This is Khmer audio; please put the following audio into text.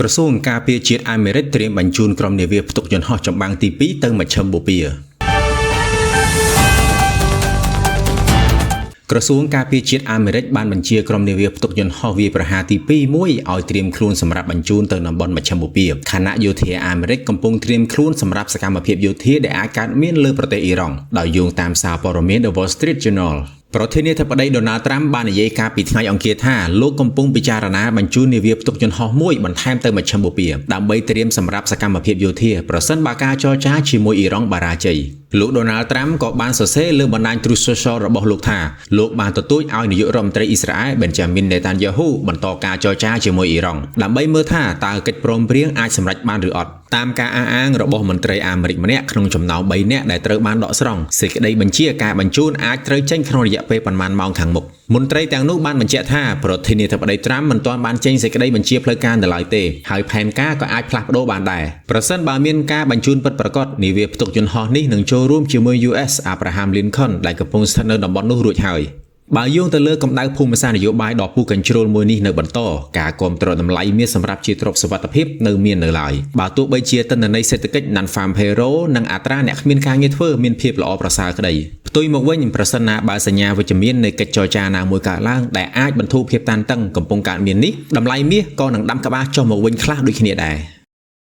ក្រសួងការពារជាតិអាមេរិកត្រៀមបញ្ជូនក្រុមនាវាផ្ទុកយន្តហោះចម្បាំងទី2ទៅមជ្ឈិមបូព៌ាក្រសួងការពារជាតិអាមេរិកបានបញ្ជាក្រុមនាវាផ្ទុកយន្តហោះវាយប្រហារទី2មួយឲ្យត្រៀមខ្លួនសម្រាប់បញ្ជូនទៅតំបន់មជ្ឈិមបូព៌ាខណៈយោធាអាមេរិកកំពុងត្រៀមខ្លួនសម្រាប់សកម្មភាពយោធាដែលអាចកើតមានលើប្រទេសអ៊ីរ៉ង់ដោយយោងតាមសារព័ត៌មាន The Wall Street Journal ប្រធានាធិបតី Donald Trump បាននិយាយកាលពីថ្ងៃអង្គារថាលោកកំពុងពិចារណាបញ្ជូននាវាផ្ទុកយន្តហោះមួយបន្ថែមទៅមជ្ឈិមបូព៌ាដើម្បីត្រៀមសម្រាប់សកម្មភាពយោធាប្រសិនបើការចរចាជាមួយអ៊ីរ៉ង់បរាជ័យលោក Donald Trump ក៏បានសរសេរលើបណ្ដាញ Truth Social របស់លោកថាលោកបានទទូចឲ្យនាយករដ្ឋមន្ត្រីអ៊ីស្រាអែល Benjamin Netanyahu បន្តការចរចាជាមួយអ៊ីរ៉ង់ដើម្បីមើលថាតើកិច្ចព្រមព្រៀងអាចសម្រេចបានឬអត់តាមការអះអាងរបស់មន្ត្រីអាមេរិកម្នាក់ក្នុងចំណោម3នាក់ដែលត្រូវបានដកស្រង់សេចក្តីបញ្ជាការបញ្ជូនអាចត្រូវចេញក្នុងរយៈពេលប៉ុន្មានម៉ោងខាងមុខមន្ត្រីទាំងនោះបានបញ្ជាក់ថាប្រធានាធិបតី Trump មិនទាន់បានចេញសេចក្តីបញ្ជាផ្លូវការនៅឡើយទេហើយផែនការក៏អាចផ្លាស់ប្ដូរបានដែរប្រសិនបើមានការបញ្ជូនពិតប្រាកដនាវាផ្ទុកយន្តហោះនេះនឹងចូលរួមជាមួយ US Abraham Lincoln ដែលកំពុងស្ថិតនៅតំបន់នោះរួចហើយបើយោងទៅលើកម្ដៅភូមិសាស្ត្រនយោបាយដ៏ពុះកញ្ជ្រោលមួយនេះនៅបន្តការគ្រប់គ្រងតម្លៃមាសសម្រាប់ជាទ្រព្យសុវត្ថិភាពនៅមាននៅឡើយបើទោះបីជាទិន្នន័យសេដ្ឋកិច្ច Non-Farm Payroll និងអត្រាអ្នកគ្មានការងារធ្វើមានភាពល្អប្រសើរក្តីផ្ទុយមកវិញប្រសិនណាបើសញ្ញាវិជ្ជមាននៃកិច្ចចរចាណាមួយកើតឡើងដែលអាចបន្ធូរភាពតានតឹងកំពុងកើតមាននេះតម្លៃមាសក៏នឹងដាំក្បាលចុះមកវិញខ្លះដូចគ្នាដែរ